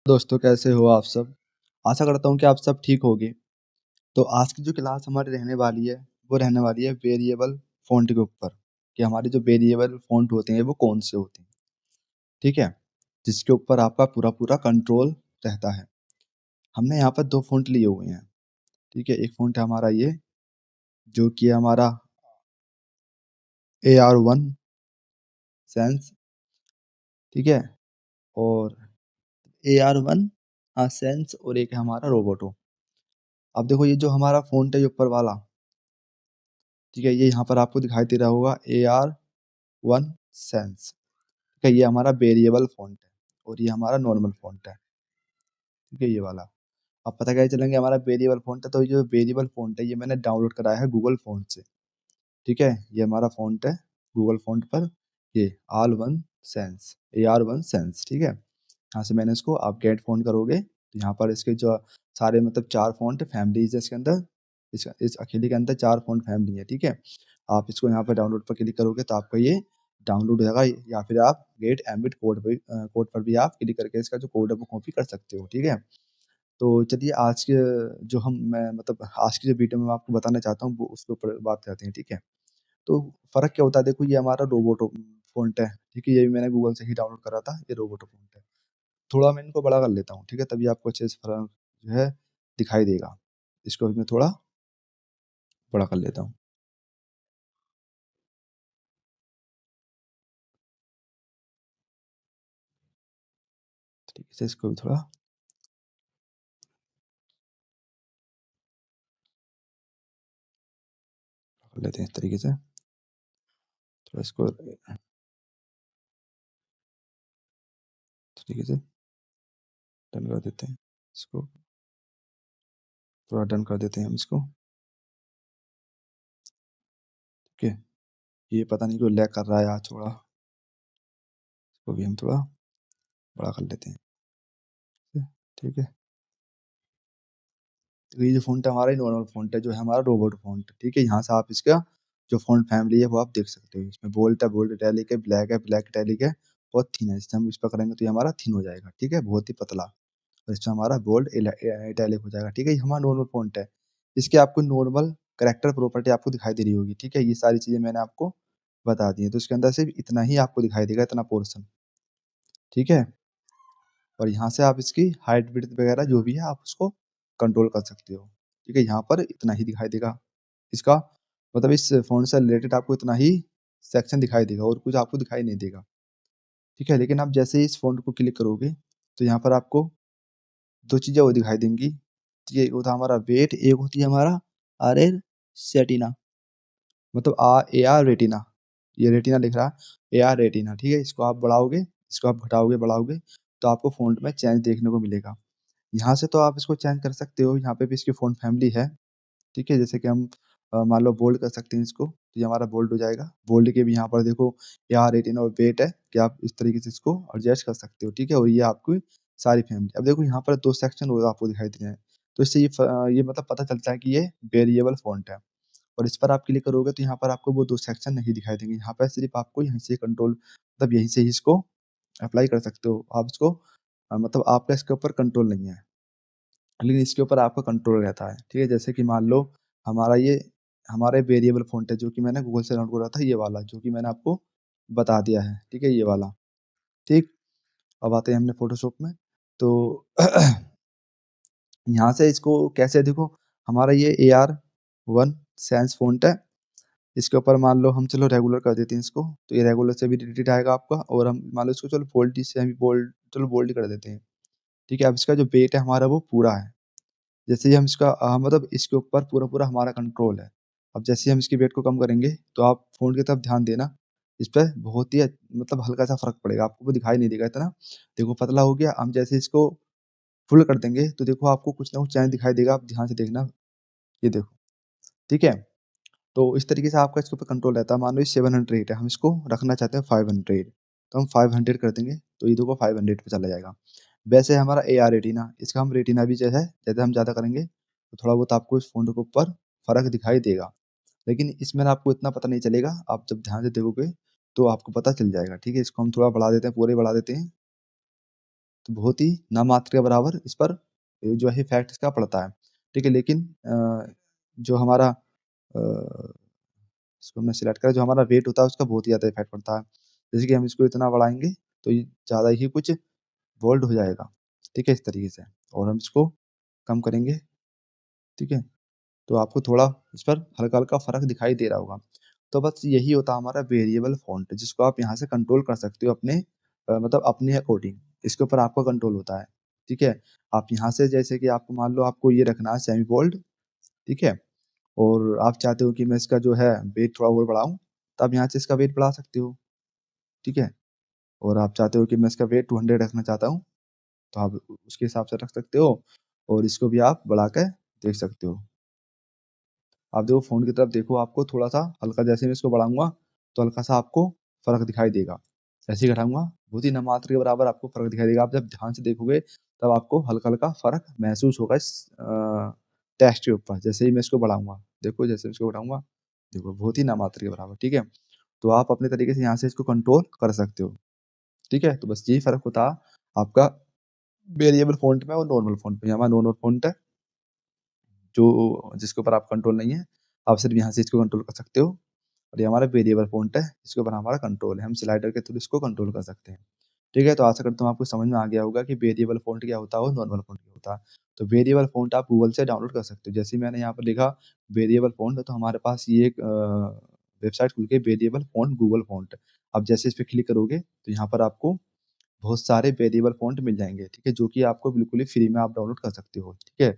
दोस्तों कैसे हो आप सब? आशा करता हूँ कि आप सब ठीक होंगे। तो आज की जो क्लास हमारी रहने वाली है, वो रहने वाली है वेरिएबल फ़ॉन्ट के ऊपर, कि हमारे जो वेरिएबल फ़ॉन्ट होते हैं वो कौन से होते हैं, ठीक है? जिसके ऊपर आपका पूरा-पूरा कंट्रोल रहता है। हमने यहाँ पर 2 फ़ॉन्ट लिए हुए हैं, ठीक है? एक फ़ॉन्ट है हमारा ये, जो कि है हमारा AR1 सैंस, ठीक है? और AR1 सैंस और एक है हमारा रोबोटो। अब देखो ये जो हमारा फ़ॉन्ट है ये ऊपर वाला, ठीक है? ये यहाँ पर आपको दिखाई दे रहा होगा AR1 सैंस। ठीक है, ये हमारा वेरिएबल फ़ॉन्ट है और ये हमारा नॉर्मल फ़ॉन्ट है, ठीक है, ये वाला। अब पता कैसे चलेंगे हमारा वेरिएबल फ़ॉन्ट है, तो ये जो वेरिएबल फ़ॉन्ट है, ये मैंने डाउनलोड कराया है गूगल फ़ॉन्ट से, ठीक है? ये हमारा फ़ॉन्ट है गूगल फ़ॉन्ट पर, ये all one sense, AR1 sense, ठीक है? यहाँ से मैंने इसको आप गेट फ़ॉन्ट करोगे, तो यहाँ पर इसके जो सारे मतलब 4 फ़ॉन्ट फैमिलीज़ है इसके अंदर, इस अकेले के अंदर 4 फ़ॉन्ट फैमिली है, ठीक है? आप इसको यहाँ पे डाउनलोड पर क्लिक करोगे तो आपका ये डाउनलोड हो जाएगा या फिर आप गेट एम्बेड कोड पर भी आप क्लिक करके इसका जो कोड है वो कॉपी कर सकते हो, ठीक है? तो चलिए आज के जो हम मैं मतलब आज की जो वीडियो में मैं आपको बताना चाहता हूँ वो उसके ऊपर बात करते हैं, ठीक है? तो फ़र्क क्या होता है देखो ये हमारा रोबोटो फ़ॉन्ट है, ठीक है? ये भी मैंने गूगल से ही डाउनलोड करा था, ये रोबोटो फ़ॉन्ट है। थोड़ा मैं इनको बड़ा कर लेता हूँ, ठीक है? तभी आपको अच्छे से फ़र्क जो है दिखाई देगा। इसको भी मैं थोड़ा बड़ा कर लेता हूँ। ठीक है, इसको भी थोड़ा कर लेते हैं इस तरीके से। थोड़ा इसको तरीके से डन कर देते हैं। इसको थोड़ा डन कर देते हैं हम इसको, ठीक है? ये पता नहीं क्यों लैग कर रहा है आज थोड़ा, इसको भी हम थोड़ा बड़ा कर लेते हैं, ठीक है? तो ये जो फ़ॉन्ट है हमारा ये नॉर्मल फ़ॉन्ट है, जो है हमारा रोबोट फ़ॉन्ट, ठीक है? यहाँ से आप इसका जो फ़ॉन्ट फैमिली है वो आप देख सकते हो। इसमें बोल्ड है, बोल्ड इटैलिक है, ब्लैक इटैलिक है और थिन है। जैसे हम इस पे करेंगे तो ये हमारा थिन हो जाएगा, ठीक है? बहुत ही पतला और इसमें हमारा बोल्ड इटैलिक हो जाएगा, ठीक है? ये हमारा नॉर्मल फ़ॉन्ट है। इसकी आपको नॉर्मल कैरेक्टर प्रॉपर्टी आपको दिखाई दे रही होगी, ठीक है? ये सारी चीज़ें मैंने आपको बता दी हैं। तो इसके अंदर सिर्फ़ इतना ही आपको दिखाई देगा, इतना पोर्शन, ठीक है? और यहाँ से आप इसकी हाइट विड्थ वगैरह जो भी है आप उसको कंट्रोल कर सकते हो, ठीक है? यहाँ पर इतना ही दिखाई देगा। इसका मतलब इस फ़ॉन्ट से रिलेटेड आपको इतना ही सेक्शन दिखाई देगा और कुछ आपको दिखाई नहीं देगा, ठीक है? लेकिन आप जैसे ही इस फ़ॉन्ट को क्लिक करोगे, तो यहाँ पर आपको 2 चीज़ें और दिखाई देंगी, ठीक है? एक होता है हमारा वेट, एक होती है हमारा आर-एन सेटिना मतलब AR रेटिना, ये रेटिना लिख रहा है, AR रेटिना, ठीक है? इसको आप बढ़ाओगे, इसको आप घटाओगे, बढ़ाओगे, तो आपको फ़ॉन्ट में चेंज देखने को मिलेगा। यहाँ से तो आप इसको चेंज कर सकते हो, यहाँ पे भी इसकी फ़ॉन्ट फैमिली है, ठीक है? जैसे कि हम मान लो बोल्ड कर सकते हैं इसको, तो ये हमारा बोल्ड हो जाएगा। बोल्ड के भी यहाँ पर देखो यहाँ रेटिना और वेट है कि आप इस तरीके से इसको एडजस्ट कर सकते हो, ठीक है? और ये आपकी सारी फैमिली। अब देखो यहाँ पर 2 सेक्शन और आपको दिखाई दे रहे हैं, तो इससे ये मतलब पता चलता है कि ये वेरिएबल फ़ॉन्ट है और इस पर आप क्लिक करोगे तो यहाँ पर आपको वो 2 सेक्शन नहीं दिखाई देंगे। यहाँ पर सिर्फ़ आपको यहीं से कंट्रोल मतलब यहीं से ही इसको अप्लाई कर सकते हो। आप इसको मतलब आपका इसके ऊपर कंट्रोल नहीं है। लेकिन इसके ऊपर आपका कंट्रोल रहता है, ठीक है? जैसे कि मान लो हमारा ये हमारा वेरिएबल फ़ॉन्ट है जो कि मैंने गूगल से डाउनलोड करा था ये वाला जो कि मैंने आपको बता दिया है, ठीक है? ये वाला, ठीक? अब आते हैं हमने फ़ोटोशॉप में, तो यहाँ से इसको कैसे देखो हमारा ये AR1 सैंस फ़ॉन्ट है, इसके ऊपर मान लो हम चलो रेगुलर कर देते हैं इसको, तो ये रेगुलर से भी डिलीट आएगा आपका और हम मान लो इसको चलो बोल्ड सेमी बोल्ड चलो बोल्ड कर देते हैं, ठीक है? अब इसका जो वेट है हमारा वो पूरा है। जैसे ही हम इसका मतलब इसके ऊपर पूरा-पूरा हमारा कंट्रोल है। अब जैसे ही हम इसके वेट को कम करेंगे, तो आप फ़ोन की तरफ ध्यान देना, इस पे बहुत ही मतलब हल्का-सा फ़र्क पड़ेगा, आपको वो दिखाई नहीं देगा इतना। देखो पतला हो गया, हम जैसे इसको फुल कर देंगे, तो देखो आपको कुछ ना कुछ चेंज दिखाई देगा, आप ध्यान से देखना, ये देखो, ठीक है? तो इस तरीके से आपका इसके ऊपर कंट्रोल रहता है। मान लो ये 700 है, हम इसको रखना चाहते हैं 500 तो हम 500 कर देंगे, तो ये देखो 500 पे चला जाएगा। वैसे हमारा AR रेटिना, इसका हम रेटिना भी जो है, जैसे हम ज़्यादा करेंगे, तो थोड़ा बहुत आपको इस फ़ॉन्ट के ऊपर फ़र्क दिखाई देगा। लेकिन इसमें ना आपको इतना पता नहीं चलेगा, आप जब ध्यान से देखोगे, तो आपको पता चल जाएगा, ठीक है? इसको हम थोड़ा बढ़ा देते हैं, पूरे बढ़ा देते हैं, तो बहुत ही नामात्र के बराबर इस पर जो है इफ़ेक्ट इसका पड़ता है, ठीक है? लेकिन जो हमारा इसको हमने सिलेक्ट करा, जो हमारा वेट होता है उसका बहुत ही ज़्यादा इफ़ेक्ट पड़ता है। जैसे कि हम इसको इतना बढ़ाएँगे तो ये ज़्यादा ही कुछ बोल्ड हो जाएगा, ठीक है? इस तरीके से और हम इसको कम करेंगे, ठीक है? तो आपको थोड़ा इस पर हल्का-हल्का फ़र्क दिखाई दे रहा होगा। तो बस यही होता है हमारा वेरिएबल फ़ॉन्ट, जिसको आप यहाँ से कंट्रोल कर सकते हो अपने मतलब अपने अकॉर्डिंग। इसके ऊपर आपका कंट्रोल होता है, ठीक है? आप यहाँ से जैसे कि आपको मान लो आपको ये रखना है सेमी बोल्ड, ठीक है? और आप चाहते हो कि मैं इसका जो है वेट थोड़ा और बढ़ाऊँ, तो आप यहाँ से इसका वेट बढ़ा सकते हो, ठीक है? और आप चाहते हो कि मैं इसका वेट 200 रखना चाहता हूँ, तो आप उसके हिसाब से रख सकते हो और इसको भी आप बढ़ा के देख सकते हो। आप देखो फ़ोन की तरफ देखो, आपको थोड़ा-सा हल्का जैसे मैं इसको बढ़ाऊँगा, तो हल्का-सा आपको फ़र्क दिखाई देगा। जैसे ही घटाऊँगा, बहुत ही नामात्र के बराबर आपको फ़र्क दिखाई देगा। आप जब ध्यान से देखोगे, तब आपको हल्का-हल्का फ़र्क महसूस होगा इस टेक्स्ट के ऊपर। जैसे ही मैं इसको बढ़ाऊँगा, देखो जैसे इसको बढ़ाऊँगा, देखो बहुत ही नामात्र के बराबर, ठीक है? तो आप अपने तरीके से यहाँ से इसको कंट्रोल कर सकते हो, ठीक है? तो बस यही फ़र्क होता है आपका वेरिएबल फ़ॉन्ट में और नॉर्मल फ़ॉन्ट में। ये हमारा नॉर्मल फ़ॉन्ट है। जो जिसके ऊपर आप कंट्रोल नहीं है, आप सिर्फ़ यहाँ से इसको कंट्रोल कर सकते हो और ये हमारा वेरिएबल फ़ॉन्ट है, जिसके ऊपर हमारा कंट्रोल है, हम स्लाइडर के थ्रू इसको कंट्रोल कर सकते हैं। ठीक है? तो आशा करता हूँ आपको समझ में आ गया होगा कि वेरिएबल फ़ॉन्ट क्या होता है और नॉर्मल फ़ॉन्ट क्या होता है। तो वेरिएबल फ़ॉन्ट आप गूगल से डाउनलोड कर सकते हो, जैसे ही मैंने यहाँ पर लिखा वेरिएबल फ़ॉन्ट तो हमारे पास ये एक वेबसाइट खुल के वेरिएबल फ़ॉन्ट गूगल फ़ॉन्ट। आप जैसे इस पे क्लिक करोगे, तो यहाँ पर आपको बहुत सारे वेरिएबल फ़ॉन्ट मिल जाएँगे, ठीक है? जो कि आपको बिल्कुल ही फ्री में आप डाउनलोड कर सकते हो, ठीक है?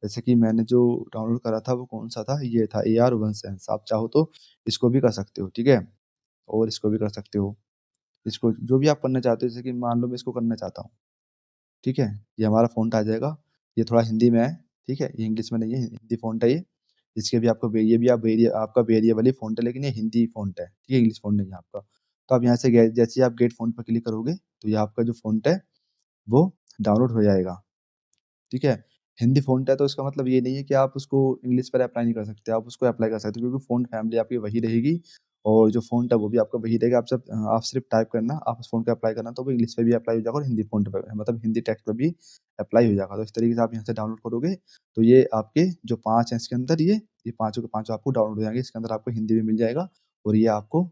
जैसे कि मैंने जो डाउनलोड करा था वो कौन-सा था? ये था एआर वन सेंस। आप चाहो तो इसको भी कर सकते हो, ठीक है? और इसको भी कर सकते हो। इसको जो भी आप करना चाहते हो, जैसे कि मान लो मैं इसको करना चाहता हूँ, ठीक है? ये हमारा फ़ॉन्ट आ जाएगा। ये थोड़ा हिंदी में है, ठीक है? ये इंग्लिश में नहीं है, हिंदी फ़ॉन्ट है ये। इसके भी आपको वे ये भी आप वेरिए आपका वेरिएबल ही फ़ॉन्ट है, लेकिन ये हिंदी फ़ॉन्ट है, ठीक है? इंग्लिश फ़ॉन्ट नहीं है आपका। तो आप यहाँ से जैसे ही आप गेट फ़ॉन्ट पर क्लिक करोगे, तो ये आपका जो फ़ॉन्ट है वो डाउनलोड हो जाएगा, ठीक है? हिंदी फ़ॉन्ट है तो इसका मतलब ये नहीं है कि आप उसको इंग्लिश पर अप्लाई नहीं कर सकते, आप उसको अप्लाई कर सकते हो क्योंकि फ़ॉन्ट फैमिली आपकी वही रहेगी और जो फ़ॉन्ट है वो भी आपका वही रहेगा। आप सिर्फ़ टाइप करना, आप उस फ़ॉन्ट पे अप्लाई करना तो वो इंग्लिश पे भी अप्लाई हो जाएगा और हिंदी फ़ॉन्ट पे मतलब हिंदी टेक्स्ट पे भी अप्लाई हो जाएगा। तो इस तरीके से आप यहाँ से डाउनलोड करोगे, तो ये आपके जो 5 हैं इसके अंदर ये पाँचों के पाँचों आपको डाउनलोड हो जाएँगे। इसके अंदर आपको हिंदी भी मिल जाएगा और ये आपको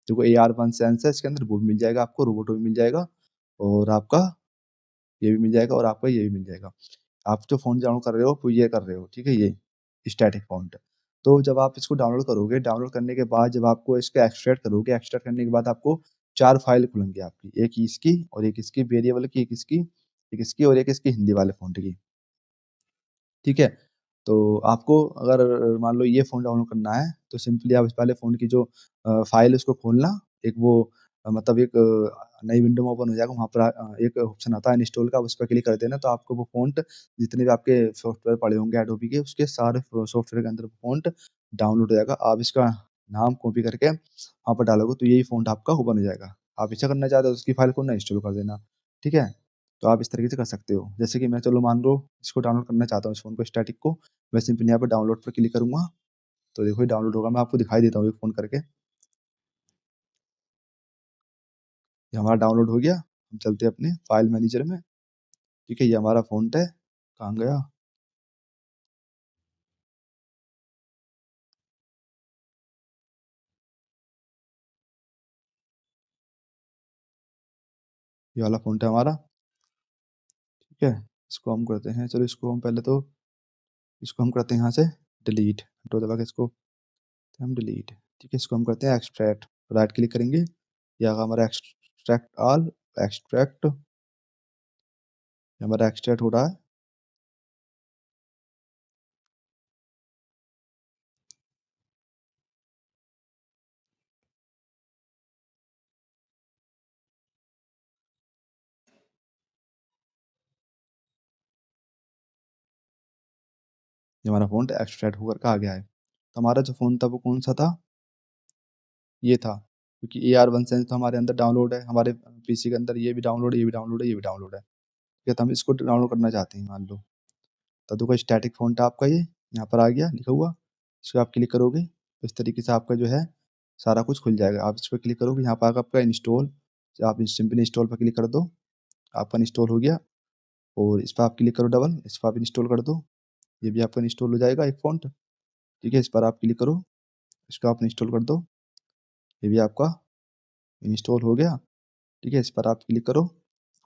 जो एआर वन सेंस है इसके अंदर वो भी मिल जाएगा आपको, रोबोटो भी मिल जाएगा और आपका ये भी मिल जाएगा और आपका ये भी मिल जाएगा। आप जो फ़ॉन्ट डाउनलोड कर रहे हो, वो ये कर रहे हो, ठीक है? ये स्टैटिक फ़ॉन्ट। तो जब आप इसको डाउनलोड करोगे, डाउनलोड करने के बाद जब आपको इसको एक्सट्रैक्ट करोगे, एक्सट्रैक्ट करने के बाद आपको 4 फ़ाइल खुलेंगी आपकी। एक इसकी और एक इसकी वेरिएबल की, एक इसकी और एक इसकी हिंदी वाले फ़ॉन्ट की। ठीक है? तो आपको अगर मान लो ये फ़ोन डाउनलोड करना है, तो सिंपली आप इस वाले फ़ोन की जो फ़ाइल है उसको खोलना, एक वो मतलब एक नई विंडो में ओपन हो जाएगा, वहाँ पर एक ऑप्शन आता है इंस्टॉल का, उस पे क्लिक कर देना, तो आपको वो फ़ॉन्ट जितने भी आपके सॉफ्टवेयर पड़े होंगे एडोबी के, उसके सारे सॉफ्टवेयर के अंदर फ़ॉन्ट डाउनलोड हो जाएगा। आप इसका नाम कॉपी करके वहाँ पर डालोगे, तो यही फ़ॉन्ट आपका ओपन हो जाएगा। आप ऐसा करना चाहते हो, उसकी फ़ाइल को ना इंस्टॉल कर देना, ठीक है? तो आप इस तरीके से कर सकते हो। जैसे कि मैं चलो मान लो इसको डाउनलोड करना चाहता हूँ इस फ़ोन को स्टैटिक को, मैं सिंपली यहाँ पे डाउनलोड पर क्लिक करूँगा, तो देखो ये डाउनलोड होगा, मैं आपको दिखाई देता हूँ एक फ़ोन करके। ये हमारा डाउनलोड हो गया, हम चलते हैं अपने फ़ाइल मैनेजर में, ठीक है? ये हमारा फ़ॉन्ट है, कहाँ गया? ये वाला फ़ॉन्ट है हमारा, ठीक है? इसको हम करते हैं चलो इसको हम पहले तो इसको हम करते हैं यहाँ से डिलीट, कंट्रोल दबा के इसको हम डिलीट, ठीक है? इसको हम करते हैं एक्सट्रैक्ट, राइट क्लिक करेंगे, ये आ हमारा एक्सट्रैक्ट ऑल, एक्सट्रैक्ट, ये हमारा एक्सट्रैक्ट हो रहा है। ये हमारा फ़ॉन्ट एक्सट्रैक्ट होकर के आ गया है। तो हमारा जो फ़ोन था वो कौन-सा था? ये था। क्योंकि एआर वन सेंस तो हमारे अंदर डाउनलोड है, हमारे पीसी के अंदर ये भी डाउनलोड है, ये भी डाउनलोड है, ये भी डाउनलोड है। ठीक है, तो हम इसको डाउनलोड करना चाहते हैं मान लो। तो देखो स्टैटिक फ़ॉन्ट है आपका ये, यहाँ पर आ गया लिखा हुआ। इस पे आप क्लिक करोगे, तो इस तरीके से आपका जो है सारा कुछ खुल जाएगा। आप इस पे क्लिक करोगे, यहाँ पर आपका इंस्टॉल, आप सिंपली इंस्टॉल पे क्लिक कर दो, आपका इंस्टॉल हो गया। और इस पर आप क्लिक करो डबल, इस पर आप इंस्टॉल कर दो, ये भी आपका इंस्टॉल हो जाएगा एक फ़ॉन्ट। ठीक है, इस पर आप क्लिक करो, इसको आप इंस्टॉल कर दो, ये भी आपका इंस्टॉल हो गया। ठीक है, इस पर आप क्लिक करो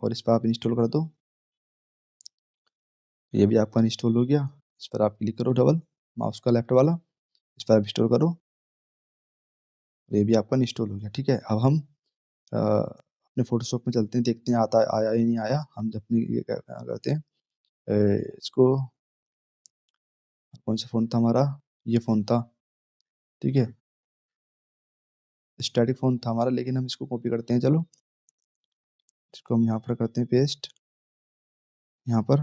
और इस पर आप इंस्टॉल कर दो, ये भी आपका इंस्टॉल हो गया। इस पर आप क्लिक करो डबल, माउस का लेफ्ट वाला, इस पर आप इंस्टॉल करो, ये भी आपका इंस्टॉल हो गया। ठीक है, अब हम अपने फ़ोटोशॉप में चलते हैं, देखते हैं आता आया या नहीं आया। हम अपनी ये क्या क्या करते हैं, इसको कौन सा फ़ॉन्ट था हमारा, ये फ़ॉन्ट था। ठीक है, स्टैटिक फ़ॉन्ट था हमारा, लेकिन हम इसको कॉपी करते हैं। चलो, इसको हम यहाँ पर करते हैं पेस्ट, यहाँ पर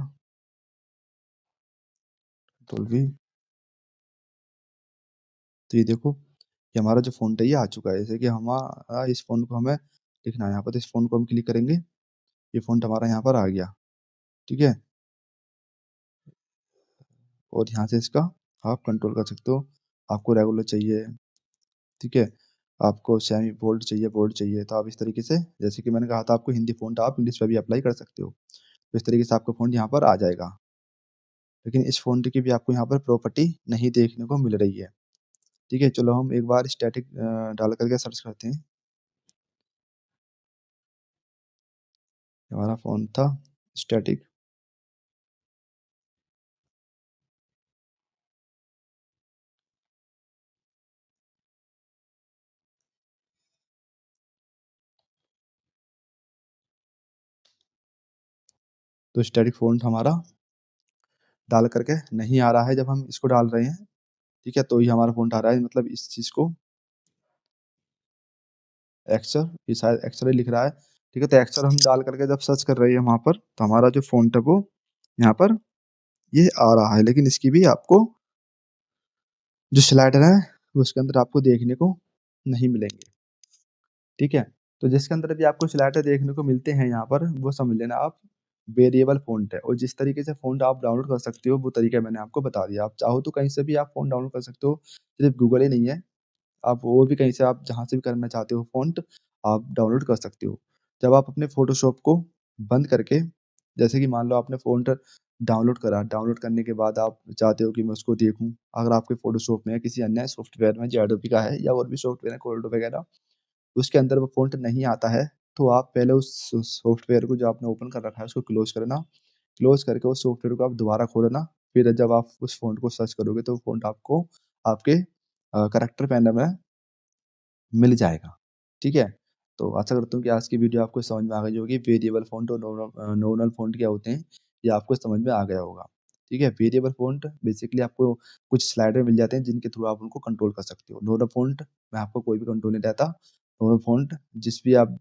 कंट्रोल वी। तो ये देखो, ये हमारा जो फ़ॉन्ट है ये आ चुका है। जैसे कि हमारा इस फ़ॉन्ट को हमें लिखना है यहाँ पर, तो इस फ़ॉन्ट को हम क्लिक करेंगे, ये फ़ॉन्ट हमारा यहाँ पर आ गया। ठीक है, और यहाँ से इसका आप कंट्रोल कर सकते हो। आपको रेगुलर चाहिए, ठीक है, आपको सेमी बोल्ड चाहिए, बोल्ड चाहिए, तो आप इस तरीके से, जैसे कि मैंने कहा था आपको हिंदी फ़ॉन्ट आप इंग्लिश में भी अप्लाई कर सकते हो। तो इस तरीके से आपका फ़ॉन्ट यहाँ पर आ जाएगा। लेकिन इस फ़ॉन्ट की भी आपको यहाँ पर प्रॉपर्टी नहीं देखने को मिल रही है। ठीक है, चलो हम एक बार स्टैटिक डाल करके सर्च करते हैं। हमारा फ़ॉन्ट था स्टैटिक, तो स्टैटिक फ़ॉन्ट हमारा डाल करके नहीं आ रहा है। जब हम इसको डाल रहे हैं, ठीक है, तो ये हमारा फ़ॉन्ट आ रहा है, मतलब इस चीज़ को एक्सेल, ये शायद एक्सेल ही लिख रहा है। ठीक है, तो एक्सेल हम डाल करके जब सर्च कर रहे हैं वहाँ पर, तो हमारा जो फ़ॉन्ट है वो यहाँ पर ये आ रहा है। लेकिन इसकी भी आपको जो स्लाइडर है वो उसके अंदर आपको देखने को नहीं मिलेंगे। ठीक है, तो जिसके अंदर भी आपको स्लाइडर देखने को मिलते हैं यहाँ पर, वो समझ लेना आप वेरिएबल फ़ॉन्ट है। और जिस तरीके से फ़ॉन्ट आप डाउनलोड कर सकते हो वो तरीका मैंने आपको बता दिया। आप चाहो तो कहीं से भी आप फ़ॉन्ट डाउनलोड कर सकते हो, सिर्फ गूगल ही नहीं है, आप और भी कहीं से, आप जहाँ से भी करना चाहते हो फ़ॉन्ट, आप डाउनलोड कर सकते हो। जब आप अपने फ़ोटोशॉप को बंद करके, जैसे कि मान लो आपने फ़ॉन्ट डाउनलोड करा, डाउनलोड करने के बाद आप चाहते हो कि मैं उसको देखूँ। अगर आपके फ़ोटोशॉप में या किसी अन्य सॉफ्टवेयर में, जो एडोबी का है या और भी सॉफ्टवेयर है कोल्डो वगैरह, उसके अंदर वो फ़ॉन्ट नहीं आता है, तो आप पहले उस सॉफ्टवेयर को जो आपने ओपन कर रखा है उसको क्लोज़ करना। क्लोज़ करके उस सॉफ्टवेयर को आप दोबारा खोलना। फिर जब आप उस फ़ॉन्ट को सर्च करोगे तो वो फ़ॉन्ट आपको आपके करैक्टर पैनल में मिल जाएगा। ठीक है? तो आशा करता हूँ कि आज की वीडियो आपको समझ में आ गई होगी। वेरिएबल फ़ॉन्ट और नॉर्मल फ़ॉन्ट क्या होते हैं, ये आपको समझ में आ गया होगा। ठीक है? वेरिएबल फ़ॉन्ट बेसिकली आपको कुछ स्लाइडर मिल जाते हैं जिनके थ्रू आप उनको कंट्रोल कर सकते हो। नॉर्मल फ़ॉन्ट में आपको कोई भी कंट्रोल नहीं रहता। नॉर्मल फ़ॉन्ट जिस भी आप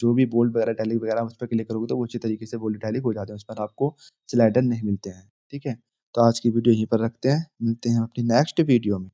जो भी बोल्ड वगैरह, इटैलिक वगैरह उस पे क्लिक करोगे तो वो अच्छी तरीके से बोल्ड, इटैलिक हो जाते हैं। उस पर आपको स्लाइडर नहीं मिलते हैं। ठीक है? तो आज की वीडियो यहीं पर रखते हैं। मिलते हैं अपनी नेक्स्ट वीडियो में।